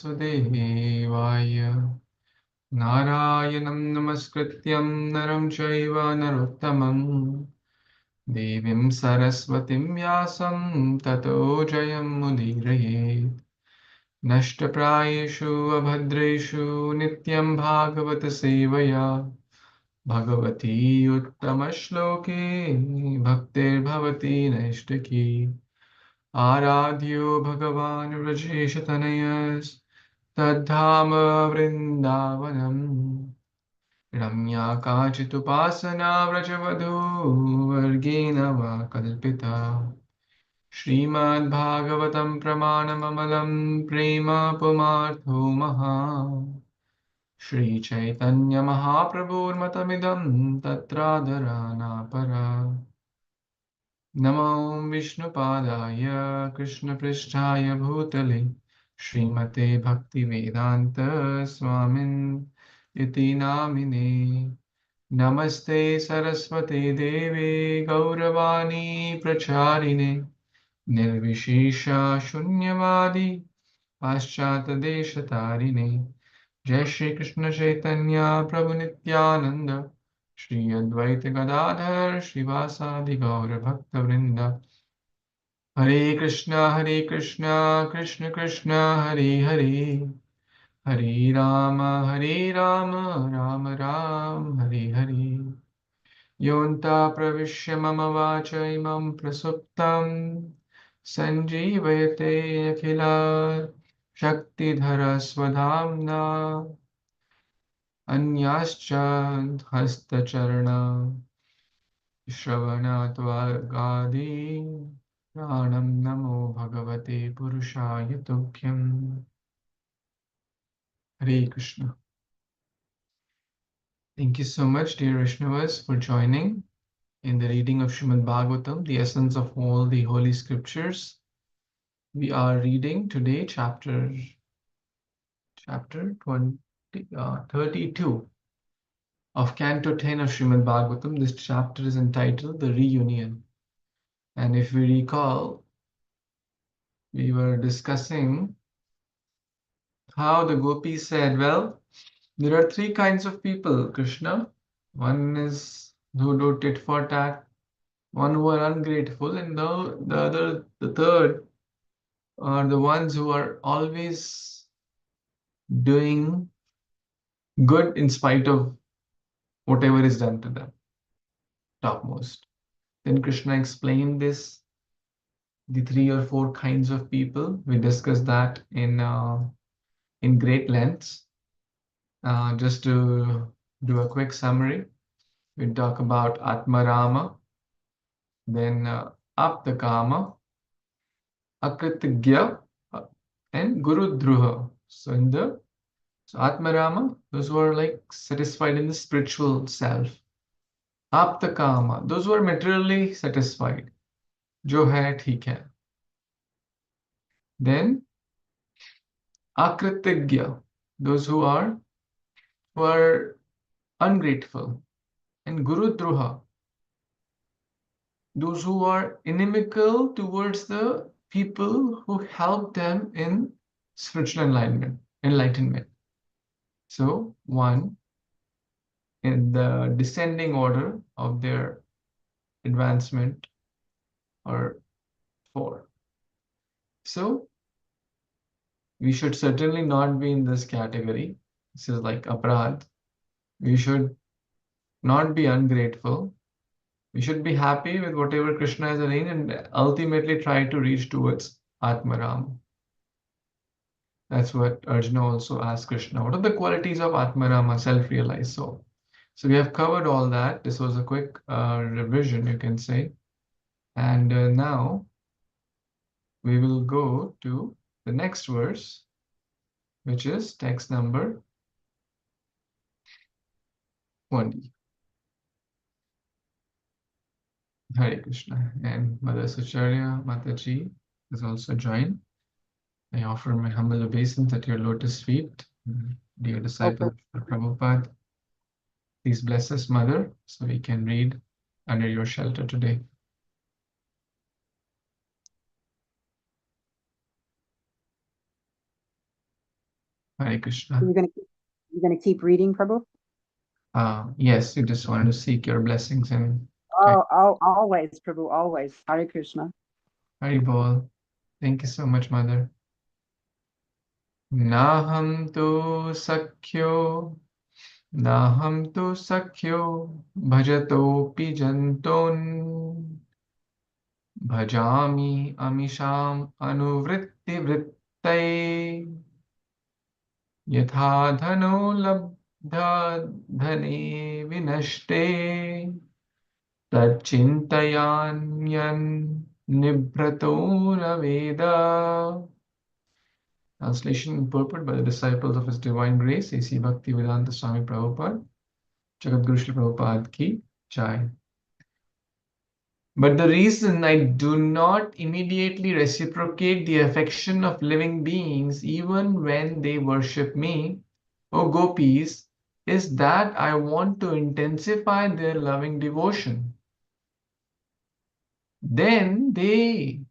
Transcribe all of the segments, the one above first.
Vasudevaya. Narayanam namaskrityam naram chaiva narottamam. Devim saraswatim vyasam tato jayam mudirayet. Nashtaprayeshu abhadreshu nityam bhagavata-sevayā. Bhagavati uttamashloke bhaktir bhavati naishtaki. Aradhyo bhagavan vrajeshatanayas tadhama vrindavanam. Ramya kachitupasana vrajavadhu vargena va kalpita. Śrīmad-Bhāgavatam pramanamamalam prema pumartho maha. Śrī Caitanya Mahāprabhu matamidam tatradharana para. Namo Vishnupadaya Krishna Pristhaya Bhutale Śrīmate Bhaktivedanta Swamin Iti Namine. Namaste Saraswate Deve Gauravani Pracharine Nirvishesha Shunyavadi Paschata Deshatarine. Jai Shri Krishna Chaitanya Prabhu Nityananda Shri Advaita Gadadhar Shivasadi Gaura Bhakta Vrinda. Hare Krishna Krishna Krishna Hare Hare. Hare Rama Rama Ram Hare Hare. Yonta pravishya mama vacha imam prasuptam sanjeevayate akhila shakti dhara swadhamna anyascha hastacharana shravanatva-gadi pranam namo bhagavate purushaya tubhyam. Hare Krishna. Thank you so much, dear Vaishnavas, for joining in the reading of Śrīmad-Bhāgavatam, the essence of all the holy scriptures. We are reading today chapter 32 of Canto 10 of Śrīmad-Bhāgavatam. This chapter is entitled The Reunion. And if we recall, we were discussing how the gopis said, well, there are three kinds of people, Krishna. One is who do tit for tat, one who are ungrateful, and the third are the ones who are always doing good in spite of whatever is done to them, topmost. Then Krishna explained this, the 3 or 4 kinds of people. We discussed that in great lengths. Just to do a quick summary, we talk about Atmarama, then Aptakama, Akritagya, and Guru Druha. So Atmarama, those who are like satisfied in the spiritual self. Aptakama, those who are materially satisfied. Jo hai theek hai. Then Akritagya, those who are ungrateful. And Guru Druha, those who are inimical towards the people who help them in spiritual enlightenment. So 1, in the descending order of their advancement, or 4. So we should certainly not be in this category. This is like aparadh. We should not be ungrateful. We should be happy with whatever Krishna has arranged and ultimately try to reach towards Atmaram. That's what Arjuna also asked Krishna. What are the qualities of Atmarama, self-realized soul? So we have covered all that. This was a quick revision, you can say. And now we will go to the next verse, which is text number 20. Hare Krishna. And Mother Sucharya Mataji is also joined. I offer my humble obeisance at your lotus feet, dear disciple of Prabhupada. Please bless us, Mother, so we can read under your shelter today. Hare Krishna. You're gonna keep reading, Prabhu? Yes, you just wanted to seek your blessings and Oh, always, Prabhu, always. Hare Krishna. Hari Bol. Thank you so much, Mother. Naham tu sakhyo, naham tu sakhyo, bhajatopi jantun, bhajami amisham anuvritti vrittay, yatha dhano labdha dhane vinashte, tachintayanyan nibhrato naveda. Translation and purport by the disciples of His Divine Grace, A.C. Bhaktivedanta Swami Prabhupada, Jagadguru Śrīla Prabhupada ki Jai. But the reason I do not immediately reciprocate the affection of living beings even when they worship me, O gopis, is that I want to intensify their loving devotion. They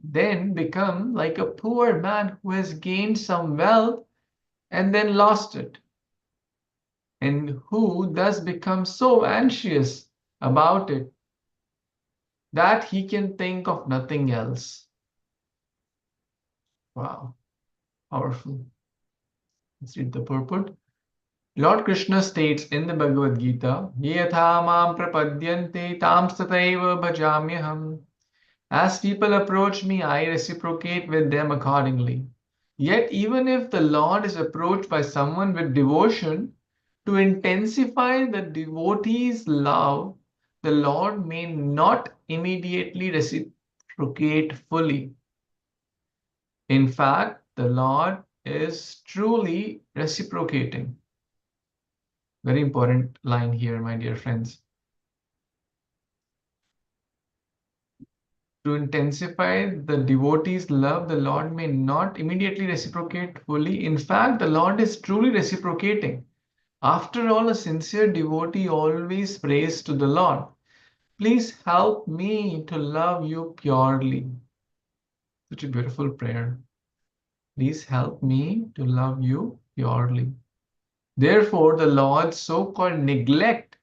then become like a poor man who has gained some wealth and then lost it, and who thus becomes so anxious about it that he can think of nothing else. Wow, powerful. Let's read the purport. Lord Krishna states in the Bhagavad Gita, Yatha mam prapadyante tam tataiva bhajamyaham. As people approach me, I reciprocate with them accordingly. Yet even if the Lord is approached by someone with devotion, to intensify the devotee's love, the Lord may not immediately reciprocate fully. In fact, the Lord is truly reciprocating. Very important line here, my dear friends. To intensify the devotee's love, the Lord may not immediately reciprocate fully. In fact, the Lord is truly reciprocating. After all, a sincere devotee always prays to the Lord, please help me to love you purely. Such a beautiful prayer. Please help me to love you purely. Therefore, the Lord's so-called neglect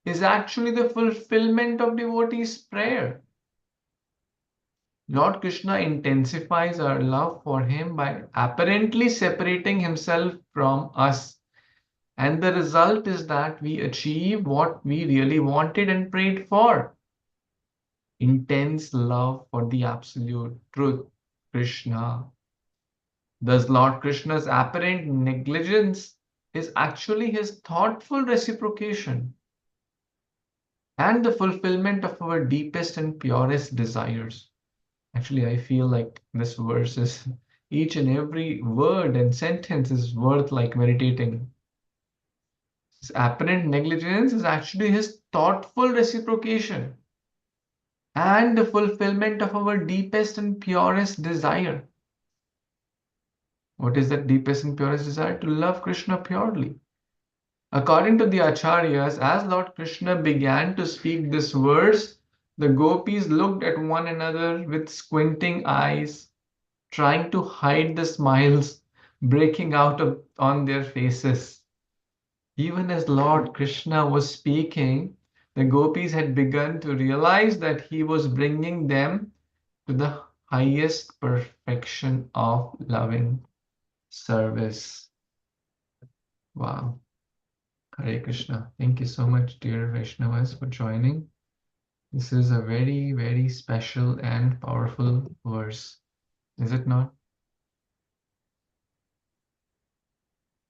is actually the fulfillment of devotee's prayer. Lord Krishna intensifies our love for him by apparently separating himself from us. And the result is that we achieve what we really wanted and prayed for. Intense love for the absolute truth, Krishna. Thus, Lord Krishna's apparent negligence is actually his thoughtful reciprocation and the fulfillment of our deepest and purest desires. Actually, I feel like this verse is each and every word and sentence is worth like meditating. His apparent negligence is actually his thoughtful reciprocation and the fulfillment of our deepest and purest desire. What is that deepest and purest desire? To love Krishna purely. According to the Acharyas, as Lord Krishna began to speak this verse, the gopis looked at one another with squinting eyes, trying to hide the smiles breaking out on their faces. Even as Lord Krishna was speaking, the gopis had begun to realize that he was bringing them to the highest perfection of loving service. Wow. Hare Krishna. Thank you so much, dear Vaishnavas, for joining. This is a very, very special and powerful verse, is it not?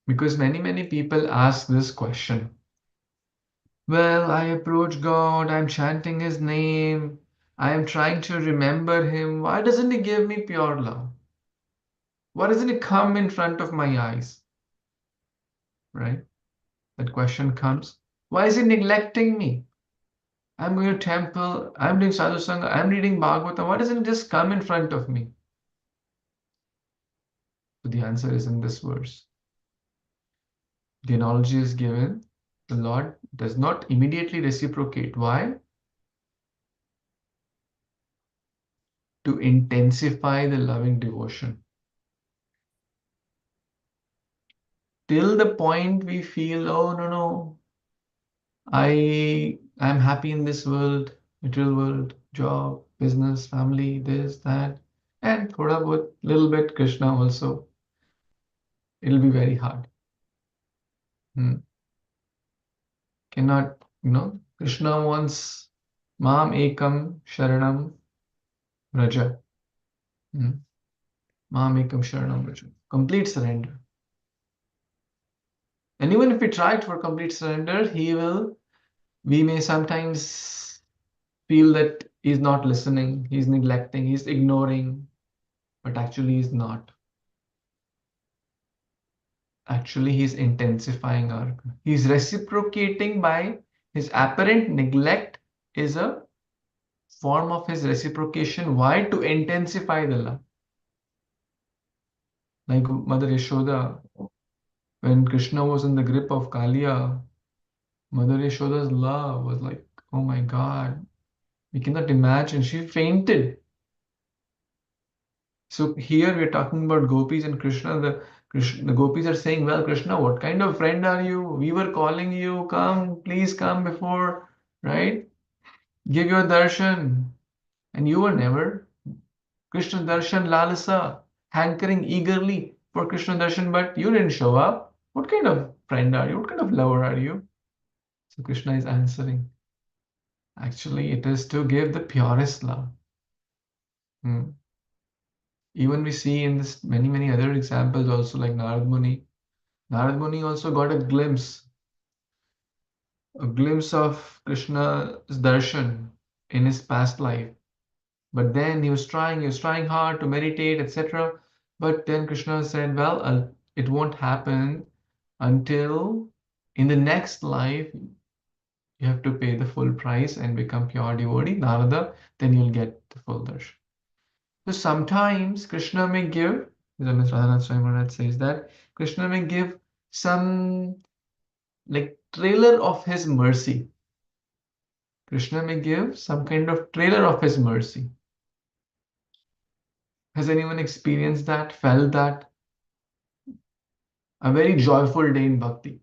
Because many people ask this question. Well, I approach God, I'm chanting his name, I am trying to remember him. Why doesn't he give me pure love? Why doesn't he come in front of my eyes? Right? That question comes. Why is he neglecting me? I'm going to temple, I'm doing sadhu sangha, I'm reading Bhagavatam. Why doesn't it just come in front of me? So the answer is in this verse. The analogy is given. The Lord does not immediately reciprocate. Why? To intensify the loving devotion. till the point we feel, oh no, I'm happy in this world, material world, job, business, family, this, that, and thoda bahut, little bit Krishna also. It'll be very hard. Cannot, Krishna wants Mam Ekam Sharanam Raja. Mam Ekam Sharanam Raja. Complete surrender. And even if we tried for complete surrender, we may sometimes feel that he's not listening, he's neglecting, he's ignoring, but actually he's not. Actually, he's intensifying he's reciprocating by his apparent neglect is a form of his reciprocation. Why? To intensify the love. Like Mother Yashoda, when Krishna was in the grip of Kaliya, Mother Yashoda's love was like, oh my God, we cannot imagine. She fainted. So here we're talking about gopis and Krishna. The gopis are saying, well, Krishna, what kind of friend are you? We were calling you, come, please come before, right? Give your darshan. And you were never. Krishna darshan lalasa, hankering eagerly for Krishna darshan, but you didn't show up. What kind of friend are you? What kind of lover are you? So Krishna is answering. Actually, it is to give the purest love. Even we see in this many other examples also, like Narad Muni. Narad Muni also got a glimpse of Krishna's darshan in his past life. But then he was trying hard to meditate, etc. But then Krishna said, well, it won't happen until in the next life you have to pay the full price and become pure devotee, Narada, then you'll get the full darshan. So sometimes Krishna may give, Ms. Radhanath Swami Maharaj says that Krishna may give some like trailer of his mercy. Krishna may give some kind of trailer of his mercy. Has anyone experienced that, felt that? A very joyful day in bhakti,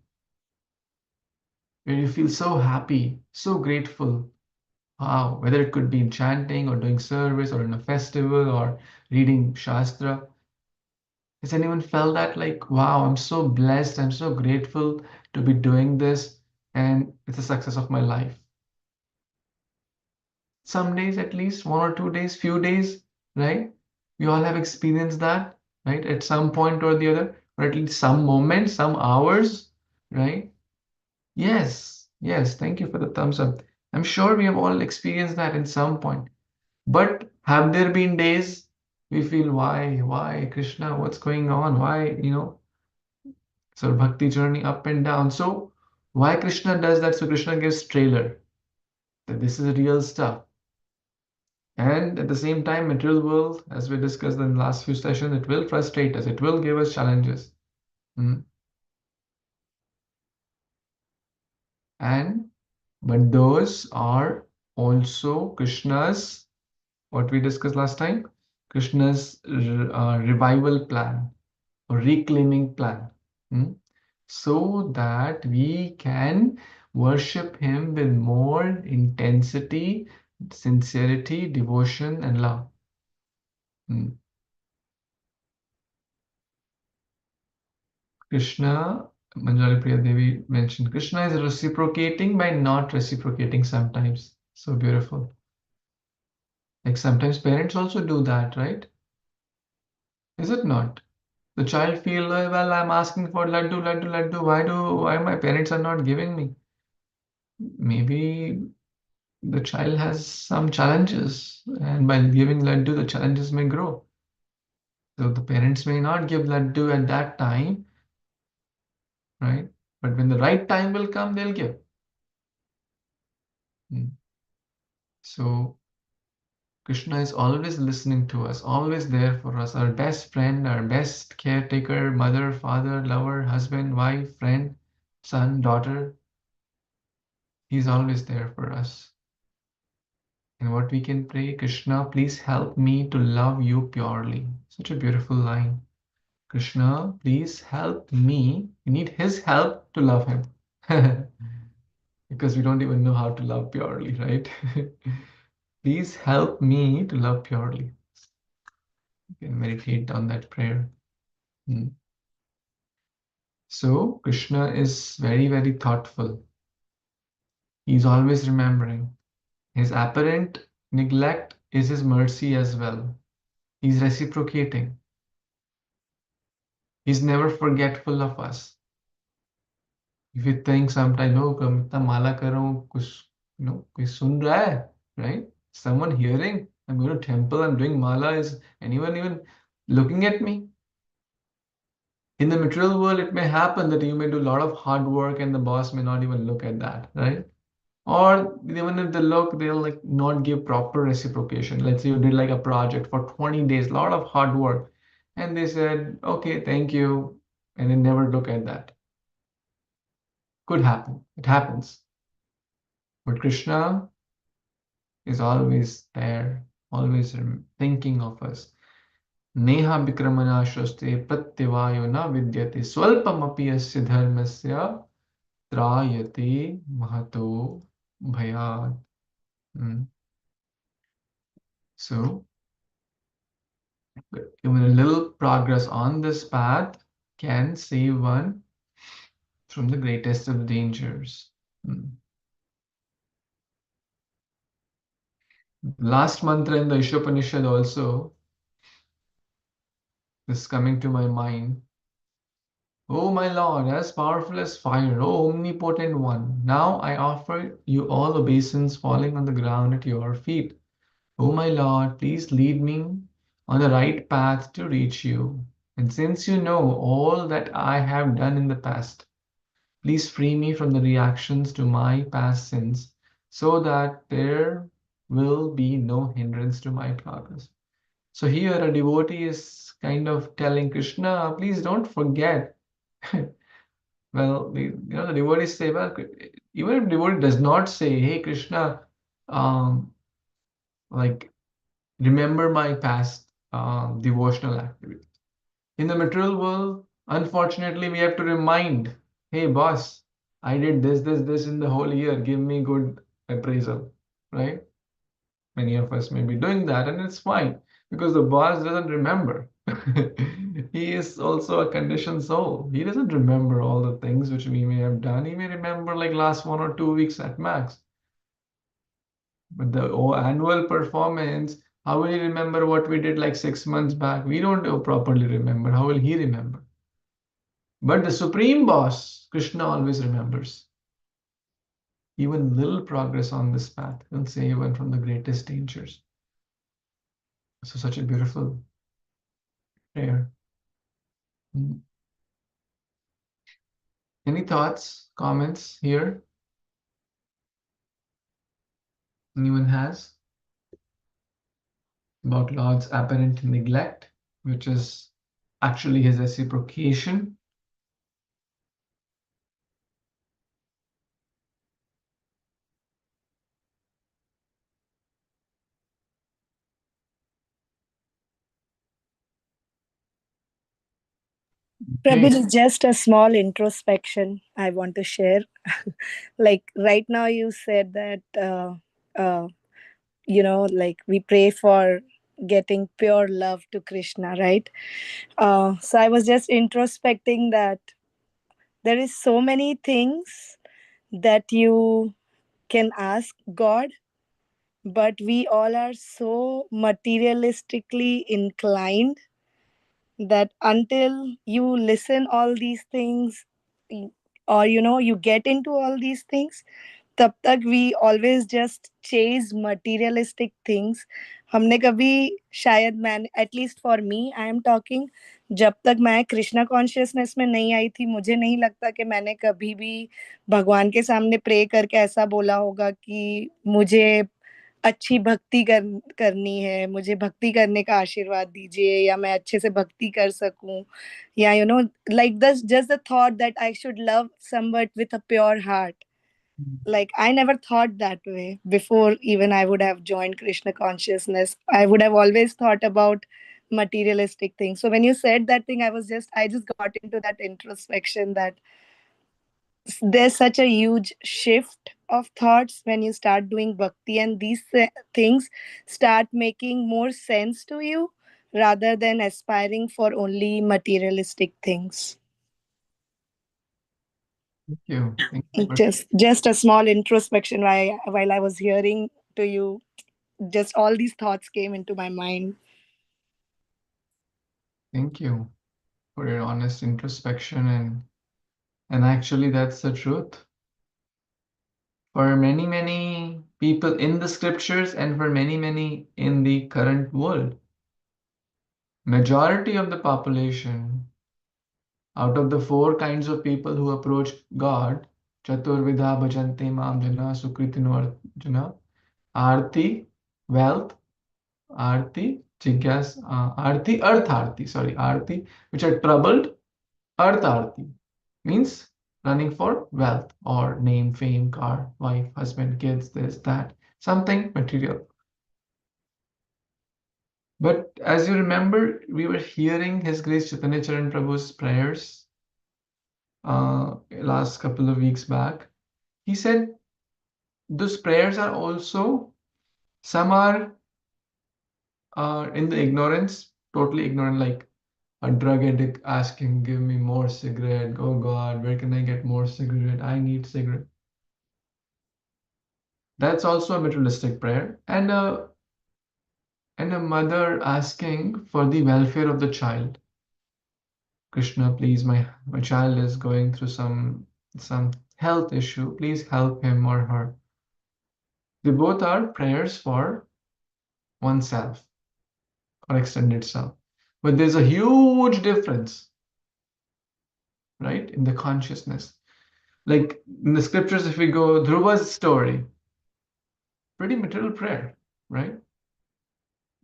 where you feel so happy, so grateful. Wow, whether it could be in chanting or doing service or in a festival or reading Shastra. Has anyone felt that like, wow, I'm so blessed, I'm so grateful to be doing this and it's a success of my life? Some days, at least 1 or 2 days, few days, right? We all have experienced that, right? At some point or the other, or at least some moments, some hours, right? Yes, yes, thank you for the thumbs up. I'm sure we have all experienced that in some point. But have there been days we feel, why, Krishna, what's going on? Why, so bhakti journey up and down. So why Krishna does that? So Krishna gives trailer that this is real stuff. And at the same time, material world, as we discussed in the last few sessions, it will frustrate us. It will give us challenges. But those are also Krishna's, what we discussed last time, Krishna's revival plan or reclaiming plan. So that we can worship him with more intensity, sincerity, devotion, and love. Krishna, Manjari Priya Devi mentioned, Krishna is reciprocating by not reciprocating sometimes. So beautiful. Like sometimes parents also do that, right? Is it not? The child feel, well, I'm asking for laddu, laddu, laddu. Why my parents are not giving me? Maybe the child has some challenges, and by giving laddu, the challenges may grow. So the parents may not give laddu at that time, right? But when the right time will come, they'll give. So Krishna is always listening to us, always there for us, our best friend, our best caretaker, mother, father, lover, husband, wife, friend, son, daughter. He's always there for us. And what we can pray, Krishna, please help me to love you purely. Such a beautiful line. Krishna, please help me. We need his help to love him. Because we don't even know how to love purely, right? Please help me to love purely. You can meditate on that prayer. So Krishna is very, very thoughtful. He's always remembering. His apparent neglect is his mercy as well. He's reciprocating. He's never forgetful of us. If you think sometimes, oh, इतना माला कर रहा हूँ, कोई सुन रहा है, right? Someone hearing? I'm going to temple, I'm doing mala. Is anyone even looking at me? In the material world, it may happen that you may do a lot of hard work and the boss may not even look at that, right? Or even if they look, they'll like not give proper reciprocation. Let's say you did like a project for 20 days, a lot of hard work, and they said, okay, thank you, and they never look at that. Could happen. It happens. But Krishna is always there, always thinking of us. Neha vikramanashraste pratyavayo na vidyate swalpamapi asya dharmasya trayate mahato bhayat. So, even a little progress on this path can save one from the greatest of dangers. Last mantra in the Ishopanishad also is coming to my mind. Oh my Lord, as powerful as fire, oh omnipotent one, now I offer you all obeisance falling on the ground at your feet. Oh my Lord, please lead me on the right path to reach you. And since you know all that I have done in the past, please free me from the reactions to my past sins so that there will be no hindrance to my progress. So here a devotee is kind of telling Krishna, please don't forget. Well, the devotees say, well, even if devotee does not say, hey Krishna, like remember my past devotional activity. In the material world, unfortunately, we have to remind, hey boss, I did this in the whole year. Give me good appraisal, right? Many of us may be doing that, and it's fine because the boss doesn't remember. He is also a conditioned soul. He doesn't remember all the things which we may have done. He may remember like last 1 or 2 weeks at max. But the annual performance, how will he remember what we did like 6 months back? We don't properly remember. How will he remember? But the supreme boss, Krishna, always remembers. Even little progress on this path will save one from the greatest dangers. So such a beautiful prayer. Any thoughts, comments here? Anyone has? About Lord's apparent neglect, which is actually his reciprocation. Prabhu, just a small introspection I want to share. Like right now, you said that, like we pray for getting pure love to Krishna, right? So I was just introspecting that there is so many things that you can ask God, but we all are so materialistically inclined that until you listen all these things, or you get into all these things, तब तक we always just chase materialistic things. हमने कभी शायद मैंने, at least for me I am talking, जब तक मैं Krishna consciousness में नहीं आई थी, मुझे नहीं लगता कि मैंने कभी भी भगवान के सामने प्रे करके ऐसा बोला होगा कि मुझे अच्छी भक्ति करनी है, मुझे भक्ति करने का आशीर्वाद दीजिए, या मैं अच्छे से भक्ति कर सकूं, या like this, just the thought that I should love someone with a pure heart. Like I never thought that way before even I would have joined Krishna consciousness. I would have always thought about materialistic things. So when you said that thing, I just got into that introspection that there's such a huge shift of thoughts when you start doing bhakti, and these things start making more sense to you rather than aspiring for only materialistic things. Thank you. Thank you for, Just a small introspection while I was hearing to you, just all these thoughts came into my mind. thank you for your honest introspection, and actually that's the truth. For many, many people in the scriptures and for many, many in the current world, majority of the population, out of the 4 kinds of people who approach God, Chaturvidha bhajante mam jana sukritino arjuna, Arti, wealth, Arti, jigyas, Arti, Artharti, sorry, Arti, which are troubled, Artharti, means running for wealth or name, fame, car, wife, husband, kids, this, that, something material. But as you remember, we were hearing His Grace Chaitanya Charan Prabhu's prayers last couple of weeks back. He said those prayers are also, some are in the ignorance, totally ignorant, like a drug addict asking, give me more cigarette. Oh God, where can I get more cigarette? I need cigarette. That's also a materialistic prayer. And a mother asking for the welfare of the child. Kṛṣṇa, please, my child is going through some health issue. Please help him or her. They both are prayers for oneself or extended self. But there's a huge difference, right, in the consciousness. Like in the scriptures, if we go Dhruva's story, pretty material prayer, right?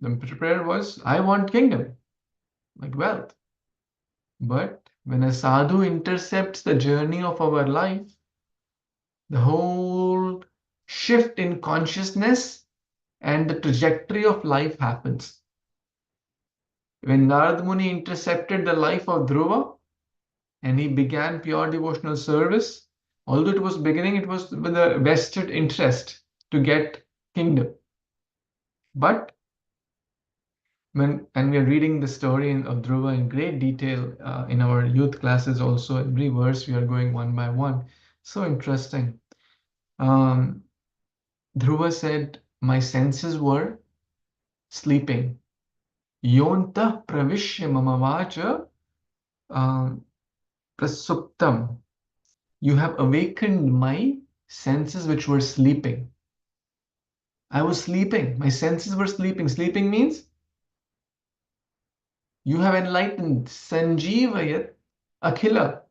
The prayer was, I want kingdom, like wealth. But when a sadhu intercepts the journey of our life, the whole shift in consciousness and the trajectory of life happens. When Narad Muni intercepted the life of Dhruva and he began pure devotional service, although it was beginning, it was with a vested interest to get kingdom. But and we are reading the story of Dhruva in great detail in our youth classes also, every verse we are going one by one. So interesting. Dhruva said, my senses were sleeping. Yonta pravishya mamavacha prasuptam. You have awakened my senses which were sleeping. I was sleeping. My senses were sleeping. Sleeping means you have enlightened. Sanjeevayat Akhila.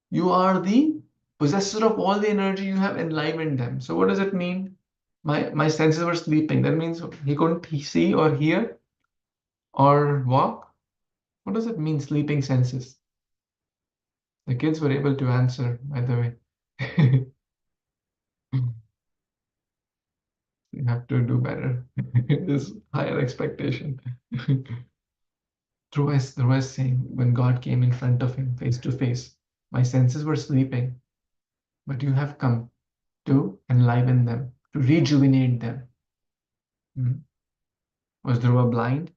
You are the possessor of all the energy. You have enlivened them. So what does it mean? My senses were sleeping. That means he couldn't see or hear or walk. What does it mean, sleeping senses? The kids were able to answer, by the way. You have to do better. This higher expectation. Dhruva is saying, when God came in front of him, face to face, my senses were sleeping, but you have come to enliven them, to rejuvenate them. Was Dhruva blind?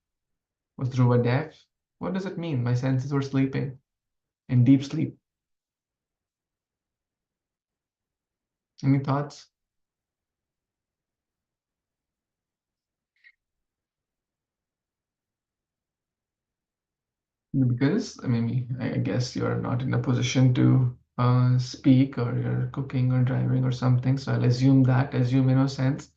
Was Dhruva deaf? What does it mean? My senses were sleeping, in deep sleep. Any thoughts? Because, I mean, I guess you're not in a position to speak, or you're cooking or driving or something. So I'll assume innocence.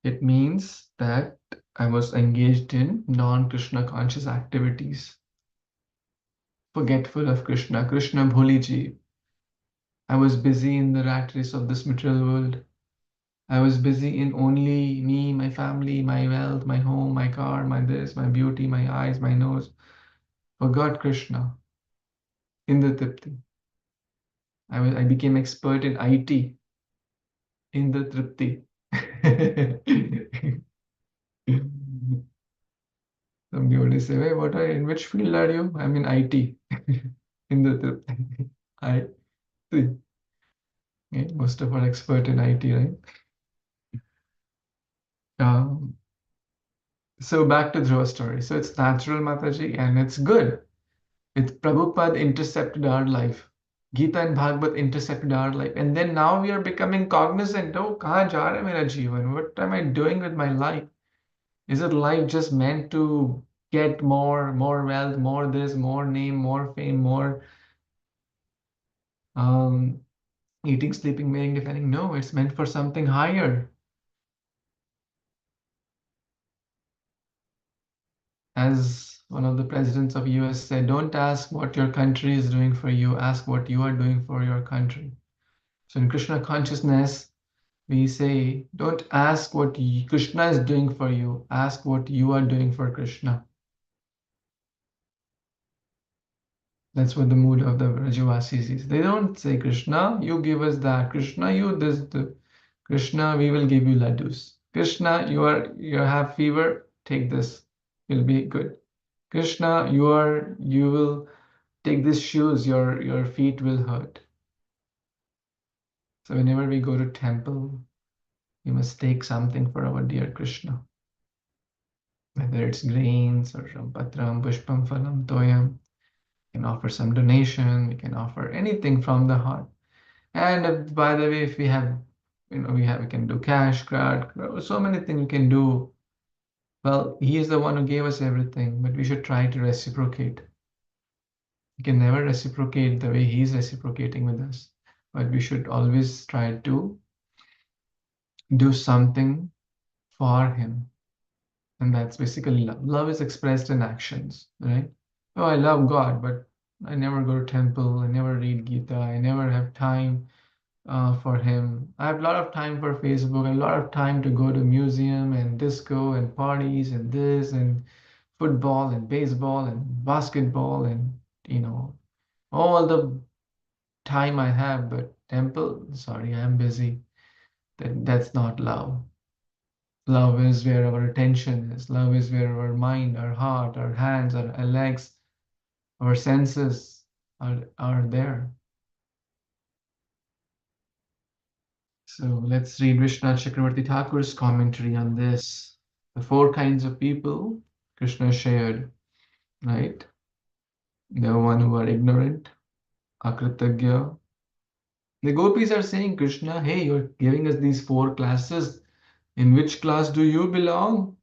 It means that I was engaged in non-Krishna conscious activities, forgetful of Krishna, Krishna bhuli ji. I was busy in the rat race of this material world. I was busy in only me, my family, my wealth, my home, my car, my this, my beauty, my eyes, my nose. Forgot Krishna. In the Tripti. I became expert in IT. In the Tripti. Some devotees say, "Hey, in which field are you?" I'm in IT. In the I see. Okay, most of our expert in IT, right? Um, so back to Dhruva's story. So it's natural, Mataji, and it's good. It's Prabhupada intercepted our life. Gita and Bhagavad intercepted our life. And then now we are becoming cognizant. Oh, kahan ja raha hai mera jeevan? What am I doing with my life? Is it life just meant to get more wealth, more this, more name, more fame, more um, eating, sleeping, mating, defending? No, it's meant for something higher. As one of the presidents of US said, don't ask what your country is doing for you, ask what you are doing for your country. So in Krishna consciousness, we say, don't ask what Krishna is doing for you, ask what you are doing for Krishna. That's what the mood of the Vrajavasis is. They don't say, Krishna, you give us that. Krishna, you this. Krishna, we will give you laddus. Krishna, you have fever, take this. You'll be good. Krishna, you will take these shoes, your feet will hurt. So whenever we go to temple, we must take something for our dear Krishna. Whether it's grains or patram, pushpam, phalam, toyam. We can offer some donation, we can offer anything from the heart. And by the way, if we have, we can do cash, card, so many things we can do. Well, he is the one who gave us everything, but we should try to reciprocate. We can never reciprocate the way he's reciprocating with us, but we should always try to do something for him. And that's basically love. Love is expressed in actions, right? Oh, I love God, but I never go to temple, I never read Gita, I never have time for him. I have a lot of time for Facebook, a lot of time to go to museum and disco and parties and this and football and baseball and basketball and all the time I have, but temple, sorry, I'm busy. That's not love. Love is where our attention is. Love is where our mind, our heart, our hands, our legs, our senses are there. So let's read Vishwanath Chakravarti Thakur's commentary on this. The four kinds of people Krishna shared, right? The one who are ignorant, akritagya. The gopis are saying, Krishna, hey, you're giving us these four classes. In which class do you belong?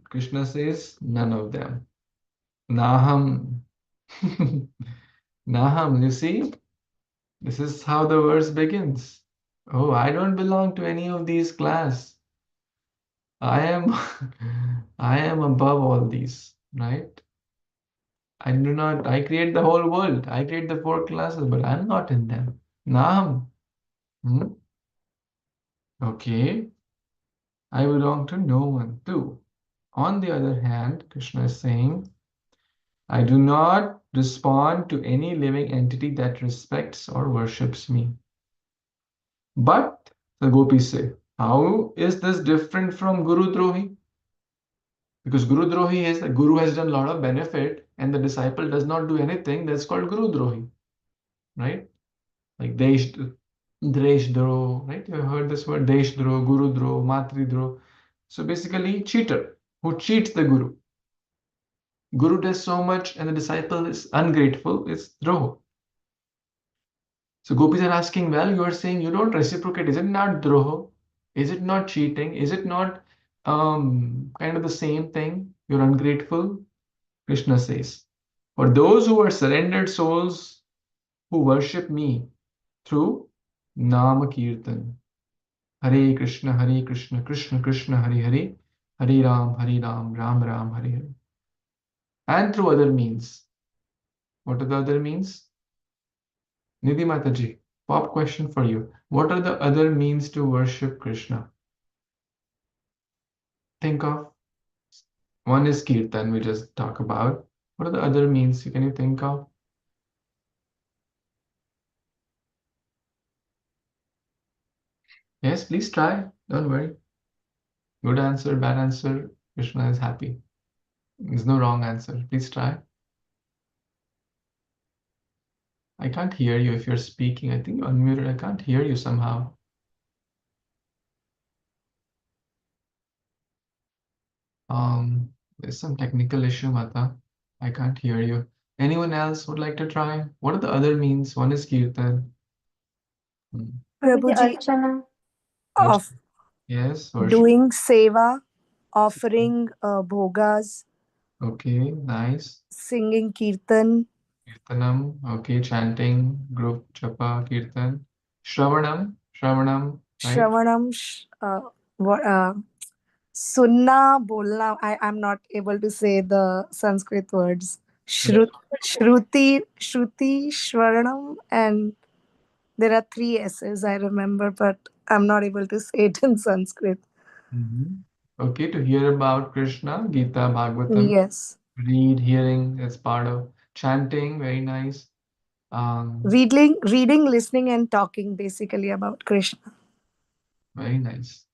Krishna says, none of them. Naham. Naham, you see? This is how the verse begins. Oh, I don't belong to any of these class. I am I am above all these, right? I create the whole world. I create the four classes, but I'm not in them. Naham. Hmm? Okay. I belong to no one too. On the other hand, Krishna is saying, I do not respond to any living entity that respects or worships me. But, the gopis say, how is this different from Guru Drohi? Because Guru Drohi is the Guru has done a lot of benefit and the disciple does not do anything, that's called Guru Drohi, right? Like Desh, Dresh Dro, right? You have heard this word Desh Dro, Guru Dro, Matri Dro. So basically, cheater who cheats the Guru. Guru does so much and the disciple is ungrateful, it's Droho. So gopis are asking, well, you are saying you don't reciprocate. Is it not droho? Is it not cheating? Is it not kind of the same thing? You're ungrateful? Krishna says, for those who are surrendered souls who worship me through Nama Kirtan, Hare Krishna, Krishna Krishna, Hare Hare, Hare Ram, Ram Ram, Hare Hare. And through other means. What are the other means? Nidhi Mataji, pop question for you. What are the other means to worship Krishna? Think of. One is Kirtan, we just talk about. What are the other means can you think of? Yes, please try. Don't worry. Good answer, bad answer. Krishna is happy. There's no wrong answer. Please try. I can't hear you if you're speaking. I think you're unmuted. I can't hear you somehow. There's some technical issue, Mata. I can't hear you. Anyone else would like to try? What are the other means? One is Kirtan. Prabhuji, Archana. of Yes, worship. doing seva, offering bhogas, Okay, nice. singing kirtan, Kirtanam, okay, chanting, group, japa, kirtan. Shravanam, right? shravanam, sunna bolna. I'm not able to say the Sanskrit words. Shruti, shwaranam, and there are 3 S's I remember, but I'm not able to say it in Sanskrit. Okay, to hear about Krishna, Gita, Bhagavatam. Yes. Read, hearing, that's part of chanting, very nice. Reading, listening, and talking basically about Krishna. Very nice.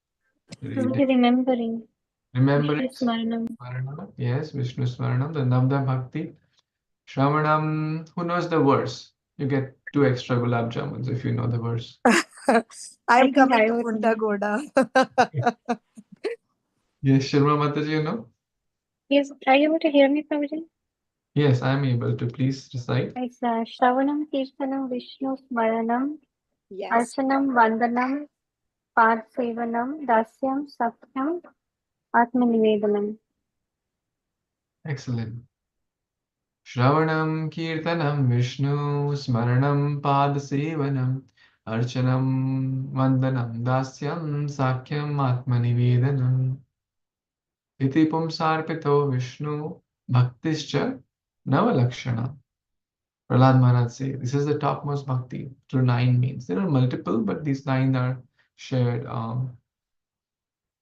Prabhuji, remembering. Remembering. Vishnu Smaranam. Yes, Vishnu Smaranam, the Navda Bhakti. Shravanam, who knows the verse? You get 2 extra gulab jamuns if you know the verse. I'm think coming I to would Punta Goda. Yes, Sharma Mataji, you know? Yes, are you able to hear me, Prabhuji? Yes, I'm able to. Please recite. It's Shravanam, Kirtanam, Vishnu Smaranam, Yes. Archanam, Vandanam, Parsevanam, Dasyam, Sakyam, Atmanivedanam. Excellent. Shravanam, Kirtanam, Vishnu, Smaranam, Padasevanam, Archanam, Vandanam, Dasyam, Sakyam, Atmanivedanam. Iti Pumsarpito Vishnu, Bhaktischa, Navalakshana. Prahlad Maharaj say, this is the topmost bhakti through 9 means. There are multiple, but these 9 are shared.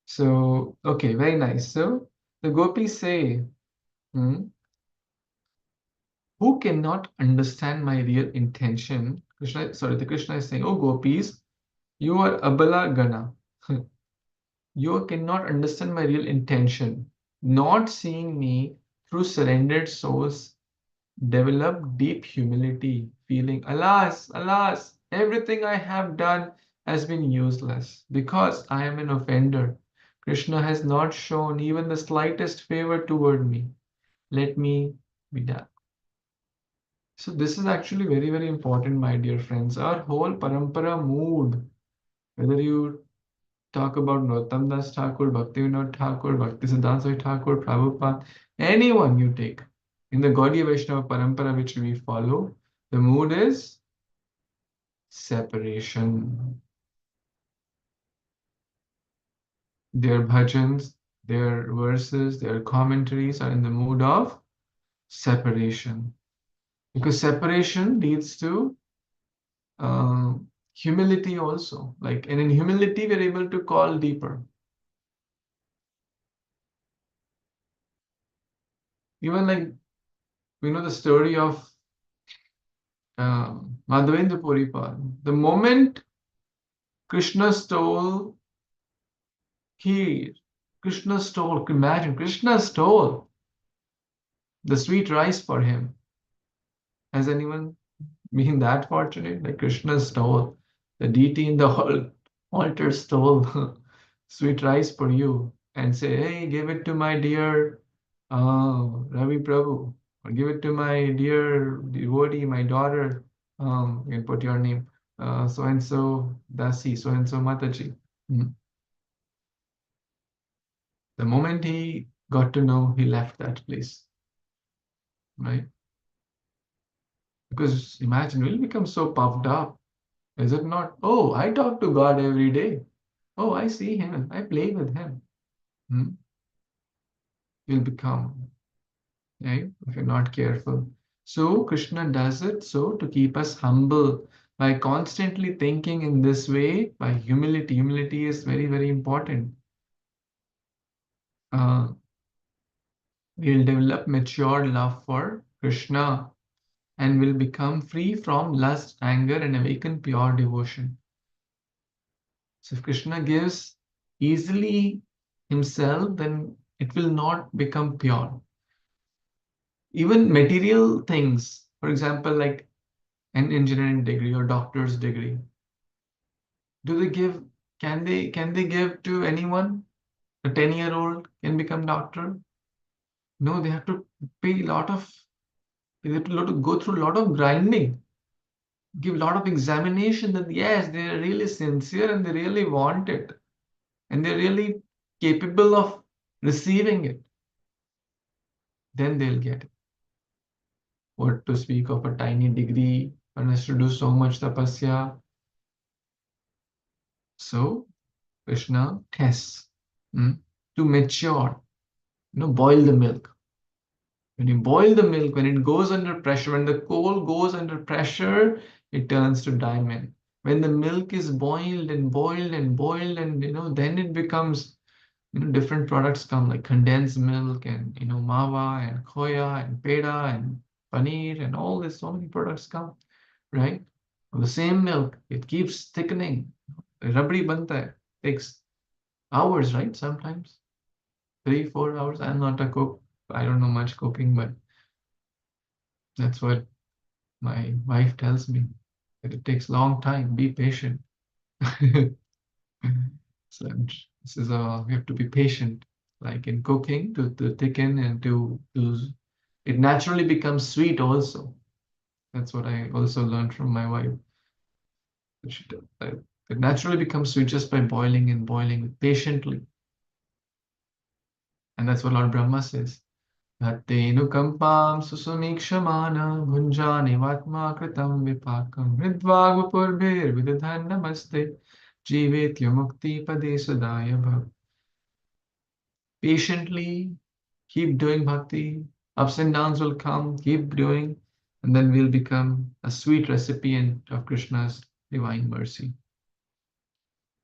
So, okay, very nice. So, the gopis say, who cannot understand my real intention? The Krishna is saying, oh gopis, you are Abala Gana. You cannot understand my real intention. Not seeing me through surrendered souls, develop deep humility, feeling, alas, alas, everything I have done has been useless because I am an offender. Krishna has not shown even the slightest favor toward me. Let me be done. So this is actually very, very important, my dear friends. Our whole parampara mood, whether you talk about Nottam Das Thakur, Bhaktivinoda Thakur, Bhaktisiddhanta Swami Thakur, Prabhupada, anyone you take, in the Gaudiya Vaishnava parampara which we follow, the mood is separation. Their bhajans, their verses, their commentaries are in the mood of separation. Because separation leads to humility also. And in humility, we're able to call deeper. Even we know the story of Madhavendra Puripal. The moment Krishna stole, imagine, Krishna stole the sweet rice for him. Has anyone been that fortunate? Like Krishna stole, the deity in the altar stole sweet rice for you and say, hey, give it to my dear Ravi Prabhu, or give it to my dear devotee, my daughter, you can put your name, so-and-so Dasi, so-and-so Mataji. The moment he got to know, he left that place, right? Because imagine, we'll become so puffed up, is it not? Oh, I talk to God every day. Oh, I see him, I play with him. You'll become, right? If you're not careful. So Krishna does it so to keep us humble by constantly thinking in this way, by humility. Humility is very, very important. We'll develop mature love for Krishna and will become free from lust, anger, and awaken pure devotion. So if Krishna gives easily himself, then it will not become pure. Even material things, for example, like an engineering degree or doctor's degree, do they give, can they give to anyone? A 10-year-old can become doctor? No, they have to pay a lot of, they have to go through a lot of grinding, give a lot of examination that yes, they are really sincere and they really want it. And they're really capable of receiving it. Then they'll get it. What to speak of a tiny degree, one has to do so much tapasya. So Krishna tests to mature, boil the milk. When you boil the milk, when it goes under pressure, when the coal goes under pressure, it turns to diamond. When the milk is boiled and boiled and boiled, and then it becomes, different products come like condensed milk and mawa and khoya and peda and paneer and all this. So many products come, right? Of the same milk, it keeps thickening. Rabdi banta hai. Takes hours, right? Sometimes 3-4 hours. I'm not a cook. I don't know much cooking, but that's what my wife tells me, that it takes long time. Be patient. So this is we have to be patient, like in cooking, to thicken and to it naturally becomes sweet also. That's what I also learned from my wife. It naturally becomes sweet just by boiling and boiling patiently. And that's what Lord Brahma says. Bhattenukampam susumikshamana bhunjani vatma kritam vipakam hridvagvapurbhir vidadhan namaste jivetya mukti pade sadaya bhav. Patiently keep doing bhakti. Ups and downs will come, keep doing, and then we'll become a sweet recipient of Krishna's divine mercy.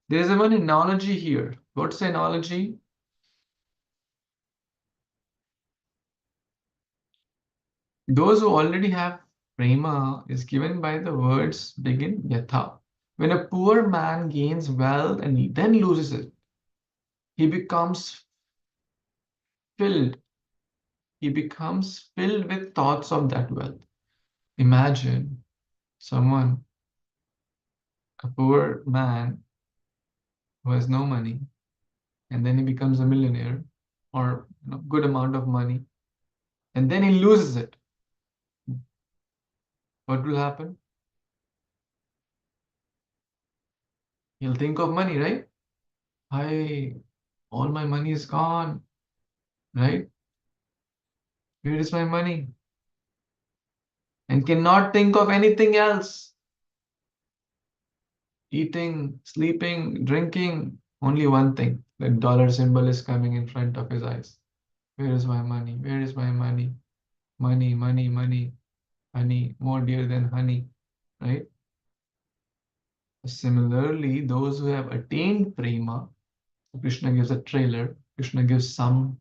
There is one analogy here. What's the analogy? Those who already have prema is given by the words begin yatha. When a poor man gains wealth and he then loses it, he becomes filled. He becomes filled with thoughts of that wealth. Imagine someone, a poor man who has no money, and then he becomes a millionaire or good amount of money, and then he loses it. What will happen? He'll think of money, right? All my money is gone, right? Where is my money? And cannot think of anything else. Eating, sleeping, drinking, only one thing. The dollar symbol is coming in front of his eyes. Where is my money? Where is my money? Money, money, money. Honey, more dear than honey, right? Similarly, those who have attained prema, Krishna gives a trailer, Krishna gives some,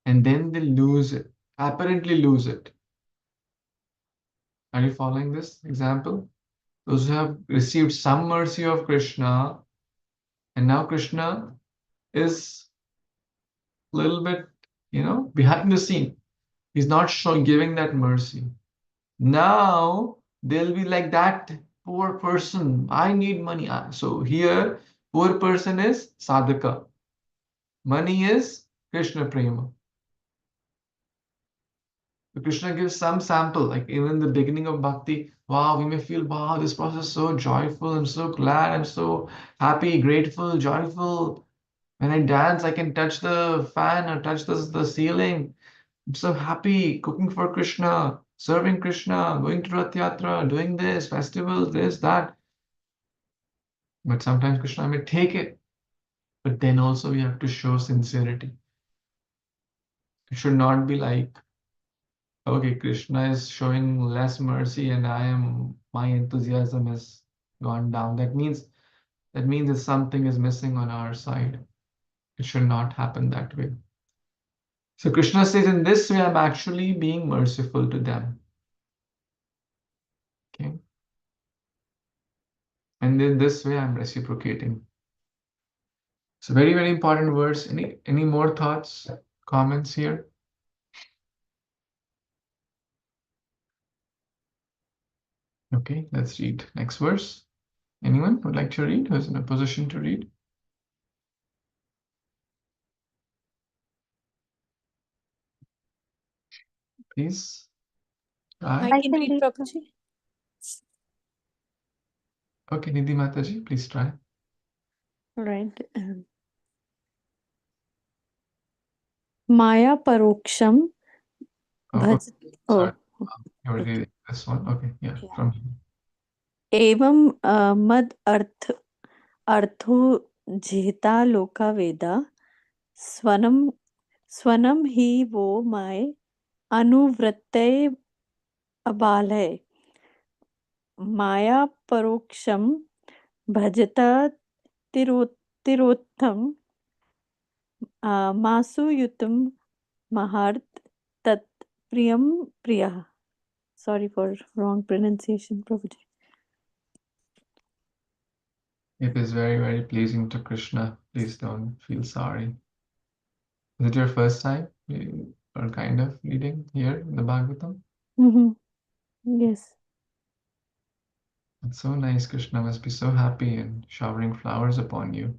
and then they lose it, apparently lose it. Are you following this example? Those who have received some mercy of Krishna, and now Krishna is a little bit, behind the scene. He's not giving that mercy. Now they'll be like that poor person. I need money. So here, poor person is sadhaka. Money is Krishna prema. So Krishna gives some sample, like even in the beginning of bhakti. Wow, we may feel, wow, this process is so joyful. I'm so glad. I'm so happy, grateful, joyful. When I dance, I can touch the fan or touch the ceiling. I'm so happy cooking for Krishna, serving Krishna, going to Rath Yatra, doing this, festivals, this, that. But sometimes Krishna may take it. But then also we have to show sincerity. It should not be like, okay, Krishna is showing less mercy and my enthusiasm has gone down. That means that something is missing on our side. It should not happen that way. So Krishna says, in this way, I'm actually being merciful to them. Okay. And in this way, I'm reciprocating. So very, very important words. Any more thoughts, comments here? Okay, let's read next verse. Anyone would like to read? Who's in a position to read? Please. I I can can read, read. Prabhuji. Okay, Nidhi Mataji, please try. Right. Maya paroksham Oh, bhaj. sorry. Oh, You're okay. reading this one. Okay, yeah, Yeah. from here. Evam mad artho jheta loka veda swanam hi wo mai anuvratte abale maya paroksham bhajata tirotham masu yutam mahart tat priyam priya. Sorry for wrong pronunciation, Prabhuji. It is very, very pleasing to Krishna. Please don't feel sorry. Is it your first time you are kind of reading here in the Bhagavatam? Yes. It's so nice. Krishna must be so happy and showering flowers upon you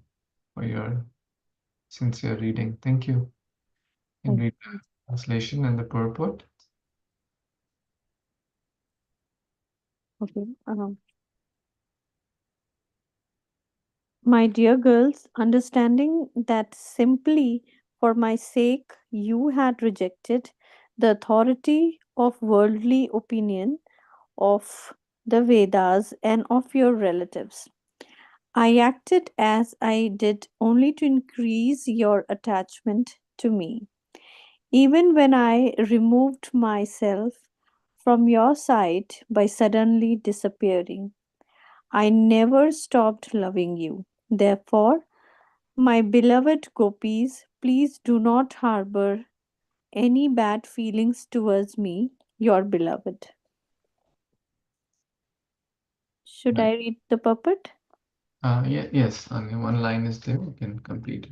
for your sincere reading. Thank you. And Thank read the translation and the purport. Okay. My dear girls, understanding that simply for my sake you had rejected the authority of worldly opinion, of the Vedas, and of your relatives, I acted as I did only to increase your attachment to me. Even when I removed myself from your sight by suddenly disappearing, I never stopped loving you. Therefore, my beloved gopis, please do not harbor any bad feelings towards me, your beloved. Should I read the puppet? Yes, only one line is there. You can complete it.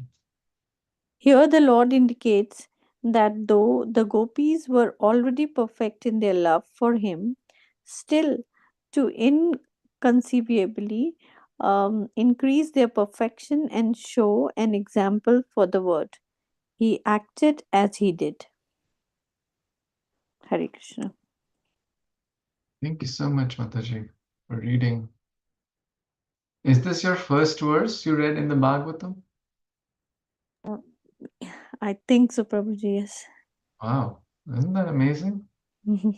Here, the Lord indicates that though the gopis were already perfect in their love for him, still to inconceivably increase their perfection and show an example for the world, he acted as he did. Hare Krishna. Thank you so much, Mataji, for reading. Is this your first verse you read in the Bhagavatam? I think so, Prabhuji, yes. Wow, isn't that amazing?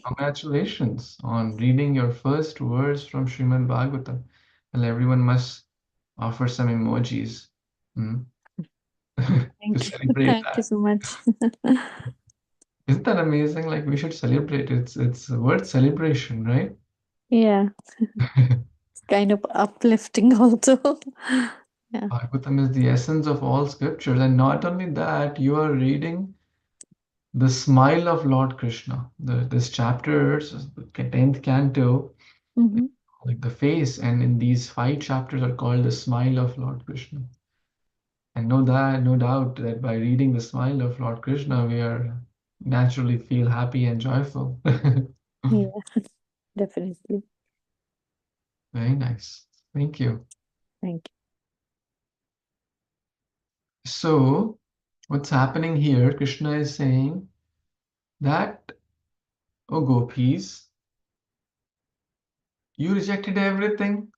Congratulations on reading your first verse from Śrīmad-Bhāgavatam. Well, everyone must offer some emojis to celebrate Thank you that. so much. Isn't that amazing? Like we should celebrate. It's worth celebration, right? Yeah, it's kind of uplifting also. Yeah. Bhagavatam is the essence of all scriptures, and not only that, you are reading the smile of Lord Krishna. This chapter, the 10th canto, Mhm. like the face, and in these 5 chapters are called the smile of Lord Krishna. And no doubt that by reading the smile of Lord Krishna, we are naturally feel happy and joyful. Yeah, definitely. Very nice. Thank you. Thank So, what's happening here? Krishna is saying that, oh gopis, you rejected everything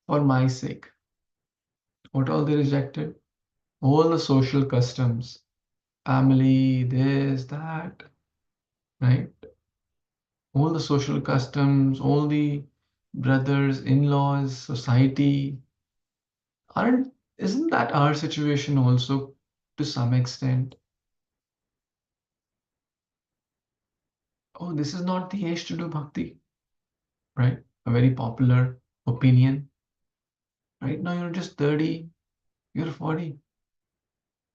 for my sake. What all they rejected? All the social customs, family, this, that, right? All the social customs, all the brothers, in-laws, society. Isn't that our situation also to some extent? Oh, this is not the age to do bhakti, right? A very popular opinion. Right now you're just 30, you're 40,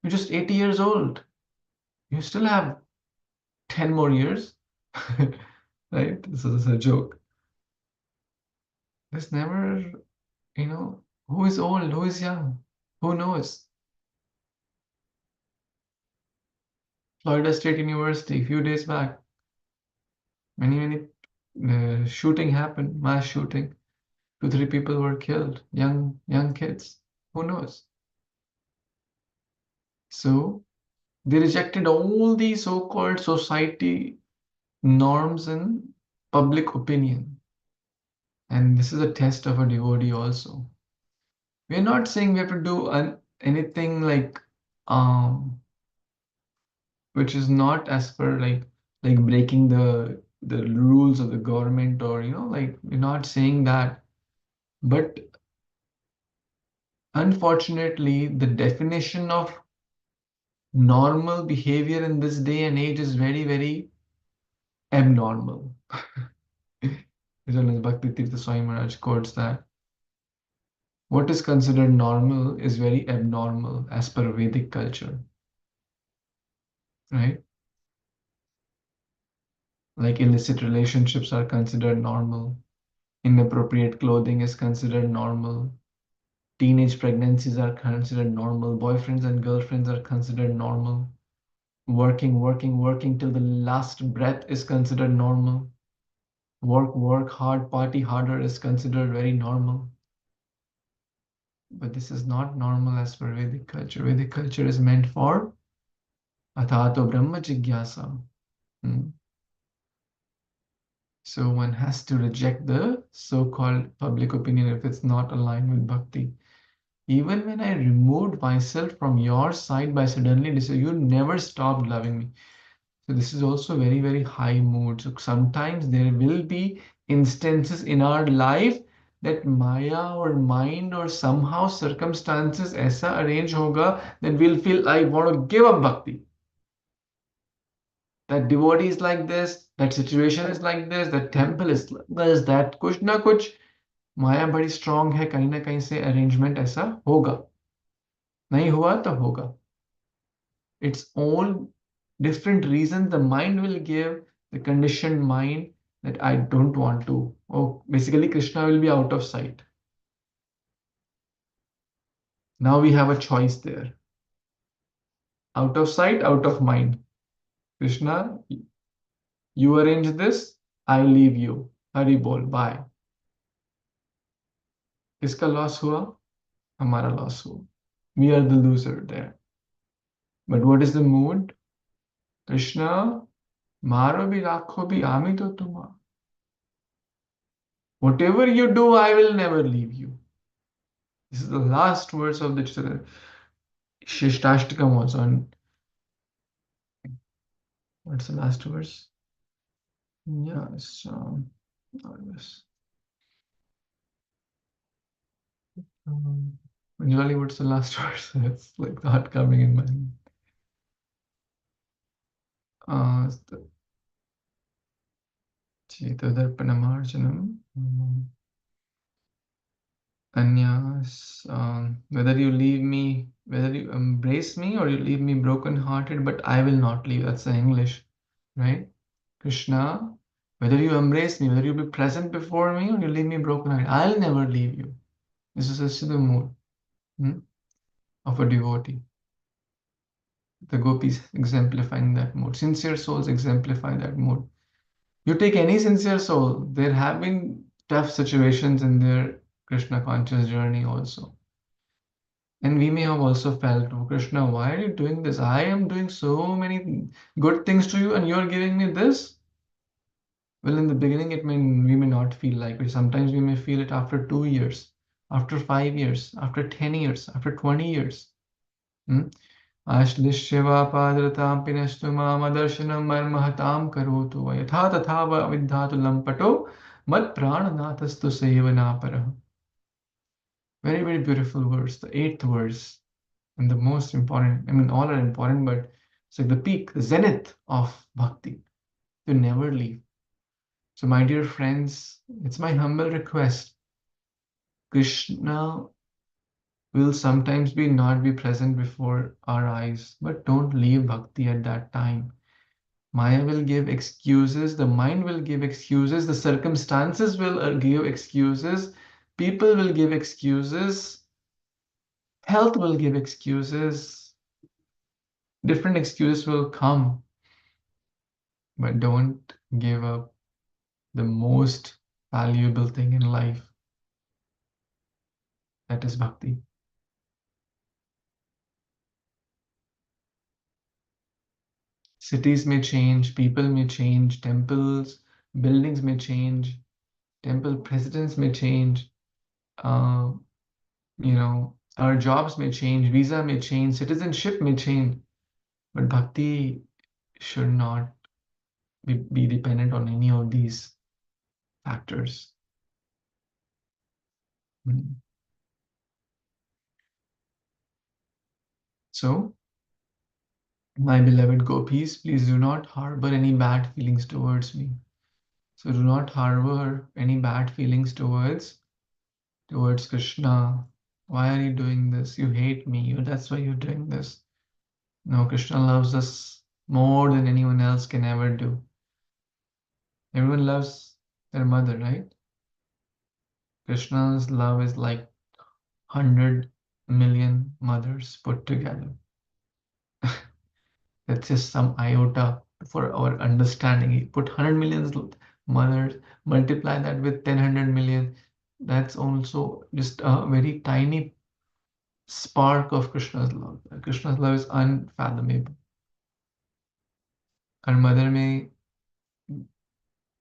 you're just 80 years old. You still have 10 more years. Right? This is a joke. There's never, who is old, who is young. Who knows? Florida State University, a few days back, many shooting happened, mass shooting. 2-3 people were killed, young kids. Who knows? So they rejected all the so-called society norms and public opinion. And this is a test of a devotee also. We're not saying we have to do anything like which is not as per like breaking the rules of the government, or like, we're not saying that. But unfortunately, the definition of normal behavior in this day and age is very, very abnormal. His Holiness Bhakti Tirtha Swami Maharaj quotes that what is considered normal is very abnormal as per Vedic culture, right? Like illicit relationships are considered normal, inappropriate clothing is considered normal, teenage pregnancies are considered normal, boyfriends and girlfriends are considered normal, working till the last breath is considered normal, work hard, party harder is considered very normal. But this is not normal as per Vedic culture. Vedic culture is meant for Athato Brahma Jigyasa. So one has to reject the so-called public opinion if it's not aligned with bhakti. Even when I removed myself from your side by suddenly deciding, you never stopped loving me. So this is also very, very high mood. So sometimes there will be instances in our life that Maya or mind or somehow circumstances aisa arrange hoga that we'll feel I want to give up bhakti. That devotee is like this, that situation is like this, that temple is like this, that kuch na kuch Maya badi strong hai, kahin na kahin se arrangement aisa hoga. Nahi hua to hoga. It's all different reasons the mind will give, the conditioned mind, that I don't want to. Oh, basically Krishna will be out of sight. Now we have a choice there. Out of sight, out of mind. Krishna, you arrange this, I leave you. Hari bol, bye. Kiska loss hua? Hamara loss hua. We are the loser there. But what is the mood? Krishna, maro bhi rakho bhi ami to tuma. Whatever you do, I will never leave you. This is the last verse of the Shishtashtakam also. And what's the last verse? Yes. Usually, what's the last verse? It's like not coming in mind. Chetadarpanamarjanam. Anyas. Whether you leave me, whether you embrace me or you leave me broken-hearted, but I will not leave. That's the English, right? Krishna, whether you embrace me, whether you be present before me or you leave me broken-hearted, I'll never leave you. This is just the mood of a devotee. The gopis exemplifying that mood. Sincere souls exemplify that mood. You take any sincere soul, there have been tough situations in their Krishna conscious journey also. And we may have also felt, oh, Krishna, why are you doing this? I am doing so many good things to you and you're giving me this? Well, in the beginning, we may not feel like it. Sometimes we may feel it after 2 years, after 5 years, after 10 years, after 20 years. Ashlisheva padratam pinastu mamadarsanam marmahatam karotu vayatha tatha vidhatu lampato mat prananathasthu sevanaparaha. Very, very beautiful verse, the 8th verse, and the most important. All are important, but it's like the peak, the zenith of bhakti, to never leave. So, my dear friends, it's my humble request. Krishna will sometimes not be present before our eyes, but don't leave bhakti at that time. Maya will give excuses, the mind will give excuses, the circumstances will give excuses, people will give excuses. Health will give excuses. Different excuses will come. But don't give up the most valuable thing in life. That is bhakti. Cities may change, people may change, temples, buildings may change, temple presidents may change, uh, our jobs may change, visa may change, citizenship may change, but bhakti should not be dependent on any of these factors. So, my beloved gopis, please do not harbor any bad feelings towards me. So do not harbor any bad feelings towards Kṛṣṇa. Why are you doing this? You hate me. That's why you're doing this. No, Kṛṣṇa loves us more than anyone else can ever do. Everyone loves their mother, right? Krishna's love is like 100 million mothers put together. That's just some iota for our understanding. You put 100 million mothers, multiply that with 100 million. That's also just a very tiny spark of Krishna's love. Krishna's love is unfathomable. Our mother may,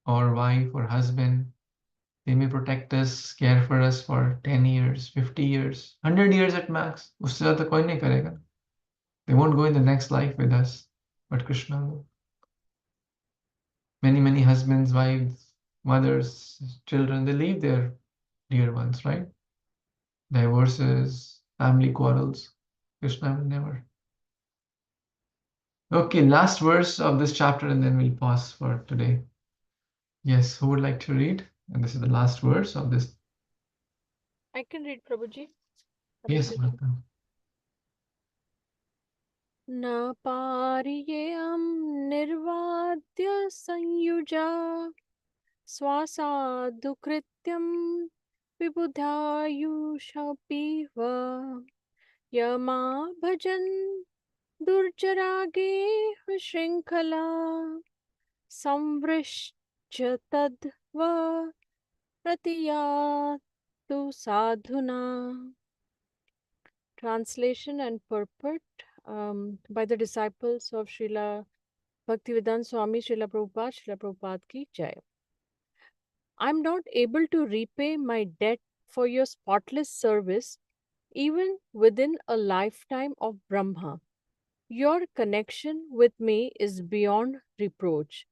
or wife, or husband, they may protect us, care for us for 10 years, 50 years, 100 years at max. उससे ज़्यादा कोई नहीं करेगा. They won't go in the next life with us, but Krishna will. Many husbands, wives, mothers, children, they leave their dear ones, right? Divorces, family quarrels. Krishna will never. Okay, last verse of this chapter and then we'll pause for today. Yes, who would like to read? And this is the last verse of this. I can read, Prabhuji. Yes, Hare Krishna. Mata. न पार्येयं निर्वाद्य संयुजा स्वासादुकृत्यं विबुधायुषपीव यमा भजन् दुर्जरागे शृङ्खला संवृश्च तद्वा प्रतियातु साधुना. Translation and purport by the disciples of Srila Bhaktivedanta Swami Srila Prabhupada ki Jai. I'm not able to repay my debt for your spotless service even within a lifetime of Brahma. Your connection with me is beyond reproach.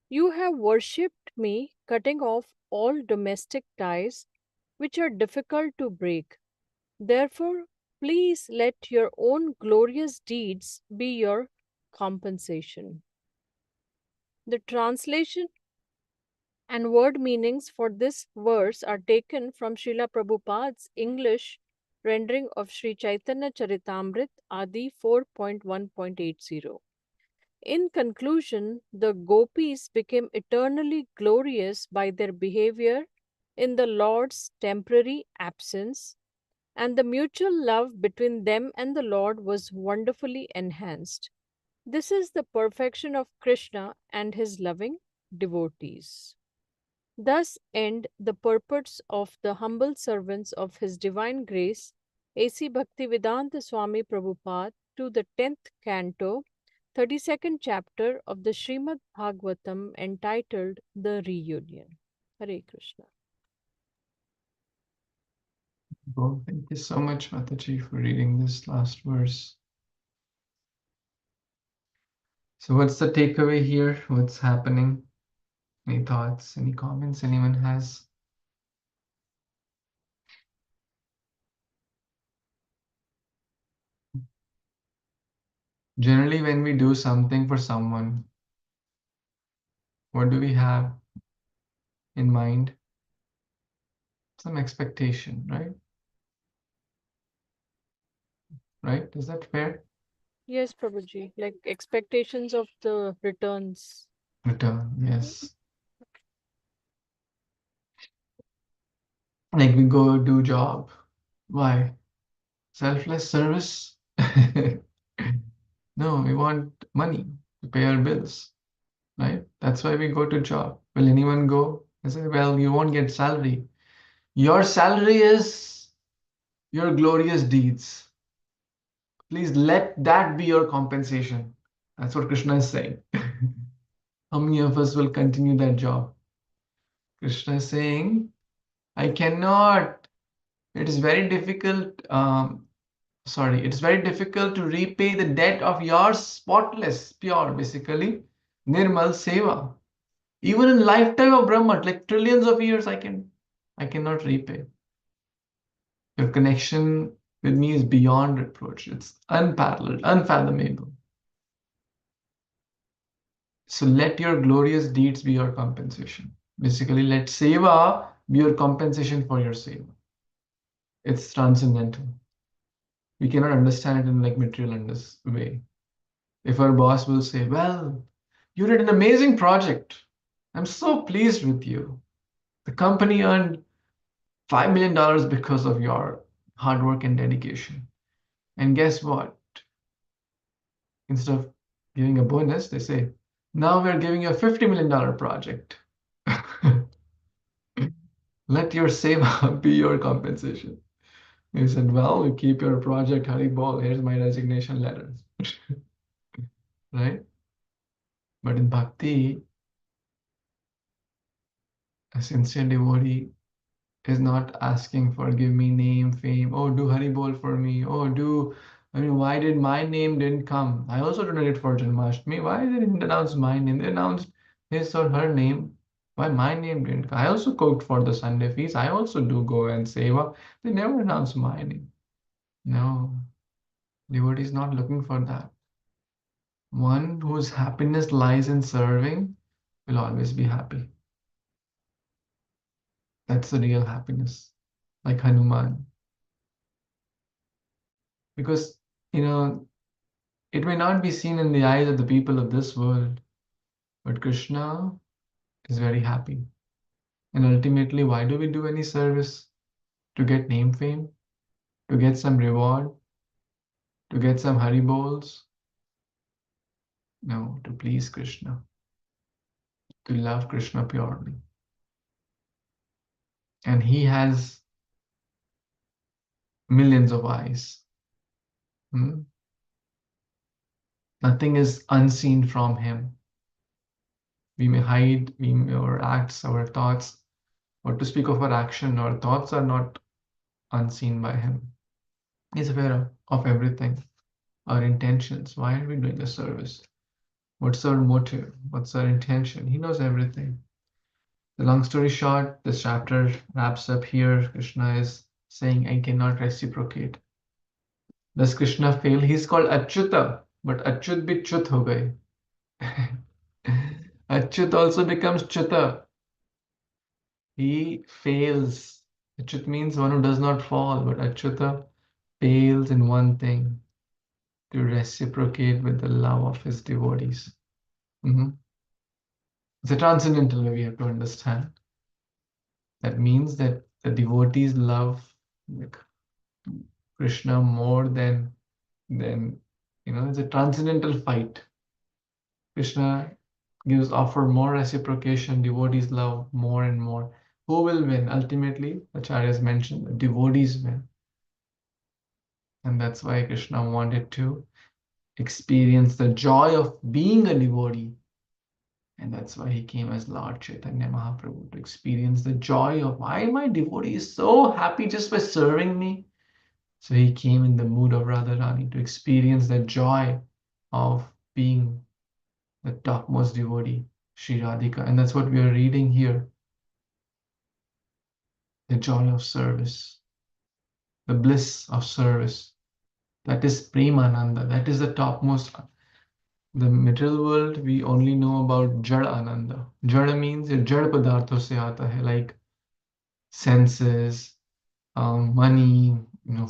You have worshipped me, cutting off all domestic ties which are difficult to break. Therefore, please let your own glorious deeds be your compensation. The translation and word meanings for this verse are taken from Srila Prabhupada's English rendering of Śrī Caitanya-caritāmṛta Adi 4.1.80. In conclusion, the gopis became eternally glorious by their behavior in the Lord's temporary absence, and the mutual love between them and the Lord was wonderfully enhanced. This is the perfection of Kṛṣṇa and his loving devotees. Thus end the purports of the humble servants of His Divine Grace, A.C. Bhaktivedanta Swami Prabhupada, to the 10th canto, 32nd chapter of the Śrīmad-Bhāgavatam, entitled The Reunion. Hare Krishna. Well, thank you so much, Mataji, for reading this last verse. So what's the takeaway here? What's happening? Any thoughts, any comments anyone has? Generally, when we do something for someone, what do we have in mind? Some expectation, right? Right? Is that fair? Yes, Prabhuji, like expectations of the returns. Return, yes. Like we go do job. Why? Selfless service? No, we want money to pay our bills, right? That's why we go to job. Will anyone go? I say, well, you won't get salary. Your salary is your glorious deeds. Please let that be your compensation. That's what Krishna is saying. How many of us will continue that job? Krishna is saying, I cannot. It is very difficult. It's very difficult to repay the debt of your spotless, pure, basically, nirmal seva. Even in lifetime of Brahma, like trillions of years, I cannot repay. Your connection with me is beyond reproach. It's unparalleled, unfathomable. So let your glorious deeds be your compensation. Basically, let seva be your compensation for your seva. It's transcendental. We cannot understand it in like material way. If our boss will say, well, you did an amazing project. I'm so pleased with you. The company earned $5 million because of your hard work and dedication. And guess what? Instead of giving a bonus, they say, now we're giving you a $50 million project. Let your seva be your compensation. He said, well, you keep your project, Haribol, here's my resignation letter. Right? But in bhakti, a sincere devotee is not asking for give me name, fame. Oh, do Haribol for me. Oh, why did my name didn't come? I also donated for Janmashtami. Why they didn't announce my name? They announced his or her name. Why my name didn't come? I also cooked for the Sunday feast. I also do go and seva. They never announce my name. No, devotee is not looking for that. One whose happiness lies in serving will always be happy. That's the real happiness, like Hanuman. Because, it may not be seen in the eyes of the people of this world, but Krishna is very happy. And ultimately, why do we do any service? To get name, fame? To get some reward? To get some Haribols? No, to please Krishna. To love Krishna purely. And he has millions of eyes. Nothing is unseen from him. We may hide our acts, our thoughts, or to speak of our action, our thoughts are not unseen by him. He's aware of everything, our intentions. Why are we doing the service? What's our motive? What's our intention? He knows everything. The long story short, this chapter wraps up here. Krishna is saying, I cannot reciprocate. Does Krishna fail? He's called Achyuta, but Achyut bhi Chut ho gaye. Achyut also becomes Chuta. He fails. Achyut means one who does not fall, but Achyuta fails in one thing, to reciprocate with the love of his devotees. It's a transcendental way we have to understand. That means that the devotees love Krishna more than it's a transcendental fight. Krishna offer more reciprocation, devotees love more and more. Who will win? Ultimately, Acharyas mentioned, the devotees win. And that's why Krishna wanted to experience the joy of being a devotee. And that's why he came as Lord Chaitanya Mahaprabhu, to experience the joy of why my devotee is so happy just by serving me. So he came in the mood of Radharani to experience the joy of being the topmost devotee, Sri Radhika. And that's what we are reading here. The joy of service, the bliss of service. That is Premananda. That is the topmost. The material world, we only know about Jada Ananda. Jada means Jada Padartho se aata hai, like senses, money,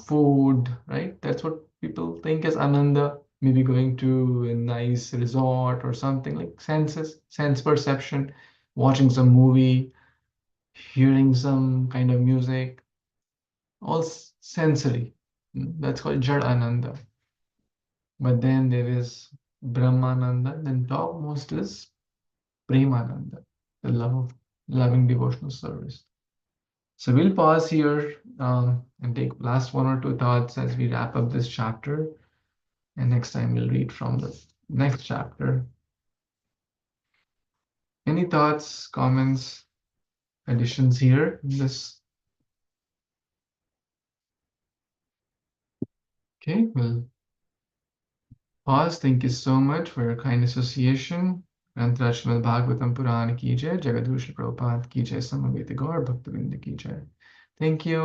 food, right? That's what people think as Ananda. Maybe going to a nice resort or something, like senses, sense perception, watching some movie, hearing some kind of music, all sensory. That's called Jad Ananda. But then there is Brahmananda. Then topmost is Premananda, the love of loving devotional service. So we'll pause here and take last one or two thoughts as we wrap up this chapter. And next time we'll read from the next chapter. Any thoughts, comments, additions here in this? Okay, we'll pause. Thank you so much for your kind association. Śrīmad-Bhāgavatam Purana ki jai, Jagadhushla Prabhupada ki jai, Samaveta Gaur Bhaktavinda ki jai. Thank you.